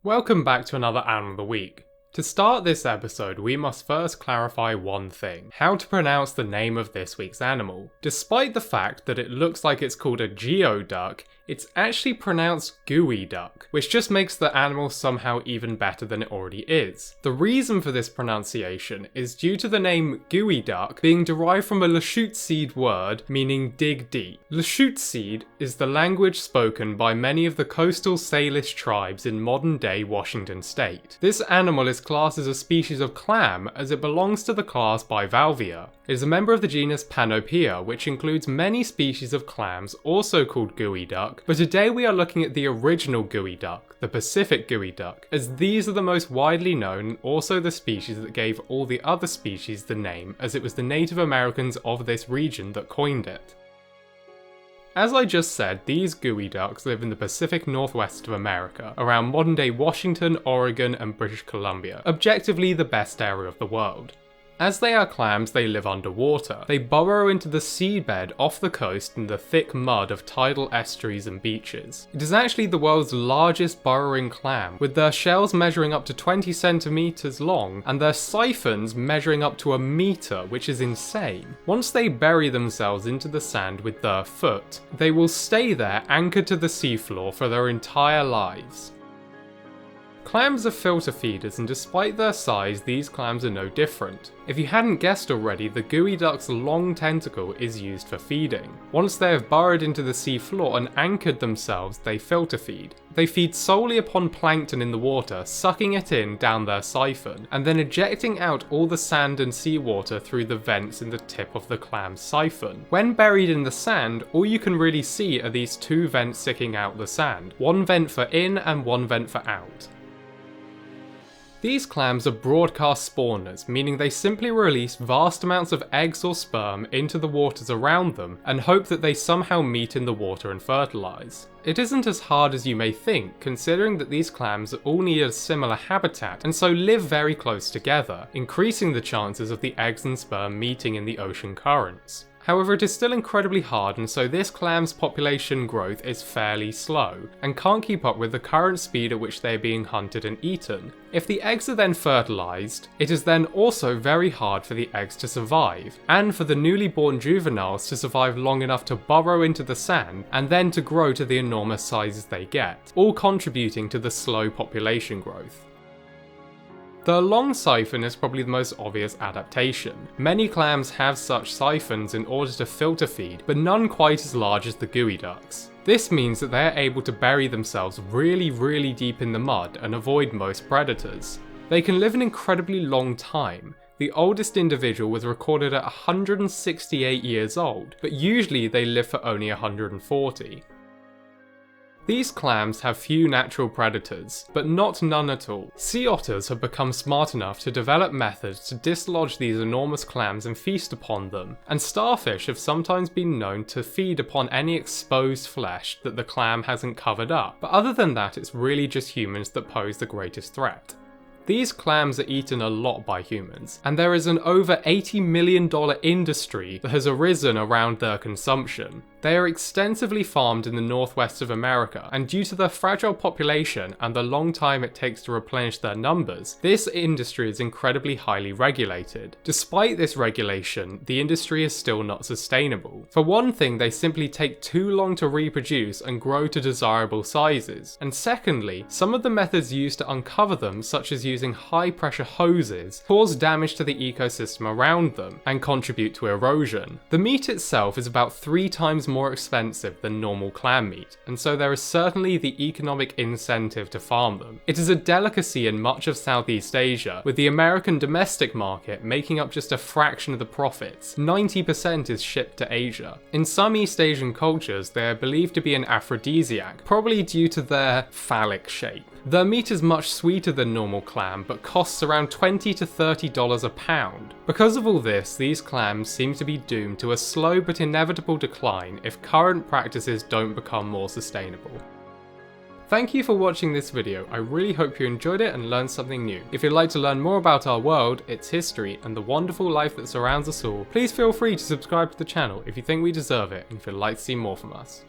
Welcome back to another Animal of the Week. To start this episode, we must first clarify one thing: how to pronounce the name of this week's animal. Despite the fact that it looks like it's called a Geoduck, it's actually pronounced Geoduck, which just makes the animal somehow even better than it already is. The reason for this pronunciation is due to the name Geoduck being derived from a Lushootseed word meaning dig deep. Lushootseed is the language spoken by many of the coastal Salish tribes in modern-day Washington state. This animal is classed as a species of clam as it belongs to the class bivalve. It is a member of the genus Panopia, which includes many species of clams also called geoduck, but today we are looking at the original geoduck, the Pacific geoduck, as these are the most widely known and also the species that gave all the other species the name, as it was the Native Americans of this region that coined it. As I just said, these geoducks live in the Pacific Northwest of America, around modern-day Washington, Oregon and British Columbia, objectively the best area of the world. As they are clams, they live underwater. They burrow into the seabed off the coast in the thick mud of tidal estuaries and beaches. It is actually the world's largest burrowing clam, with their shells measuring up to 20 centimeters long and their siphons measuring up to a meter, which is insane. Once they bury themselves into the sand with their foot, they will stay there anchored to the seafloor for their entire lives. Clams are filter feeders, and despite their size, these clams are no different. If you hadn't guessed already, the geoduck's long tentacle is used for feeding. Once they have burrowed into the sea floor and anchored themselves, they filter feed. They feed solely upon plankton in the water, sucking it in down their siphon, and then ejecting out all the sand and seawater through the vents in the tip of the clam's siphon. When buried in the sand, all you can really see are these two vents sticking out the sand, one vent for in and one vent for out. These clams are broadcast spawners, meaning they simply release vast amounts of eggs or sperm into the waters around them and hope that they somehow meet in the water and fertilise. It isn't as hard as you may think, considering that these clams all need a similar habitat and so live very close together, increasing the chances of the eggs and sperm meeting in the ocean currents. However, it is still incredibly hard, and so this clam's population growth is fairly slow, and can't keep up with the current speed at which they are being hunted and eaten. If the eggs are then fertilised, it is then also very hard for the eggs to survive, and for the newly born juveniles to survive long enough to burrow into the sand, and then to grow to the enormous sizes they get, all contributing to the slow population growth. The long siphon is probably the most obvious adaptation. Many clams have such siphons in order to filter feed, but none quite as large as the geoducks. This means that they are able to bury themselves really deep in the mud and avoid most predators. They can live an incredibly long time. The oldest individual was recorded at 168 years old, but usually they live for only 140. These clams have few natural predators, but not none at all. Sea otters have become smart enough to develop methods to dislodge these enormous clams and feast upon them, and starfish have sometimes been known to feed upon any exposed flesh that the clam hasn't covered up, but other than that it's really just humans that pose the greatest threat. These clams are eaten a lot by humans, and there is an over $80 million industry that has arisen around their consumption. They are extensively farmed in the northwest of America, and due to their fragile population and the long time it takes to replenish their numbers, this industry is incredibly highly regulated. Despite this regulation, the industry is still not sustainable. For one thing, they simply take too long to reproduce and grow to desirable sizes, and secondly, some of the methods used to uncover them, such as using high pressure hoses, cause damage to the ecosystem around them and contribute to erosion. The meat itself is about 3 times more expensive than normal clam meat, and so there is certainly the economic incentive to farm them. It is a delicacy in much of Southeast Asia, with the American domestic market making up just a fraction of the profits. 90% is shipped to Asia. In some East Asian cultures, they are believed to be an aphrodisiac, probably due to their phallic shape. Their meat is much sweeter than normal clam, but costs around $20 to $30 a pound. Because of all this, these clams seem to be doomed to a slow but inevitable decline if current practices don't become more sustainable. Thank you for watching this video. I really hope you enjoyed it and learned something new. If you'd like to learn more about our world, its history, and the wonderful life that surrounds us all, please feel free to subscribe to the channel if you think we deserve it and if you'd like to see more from us.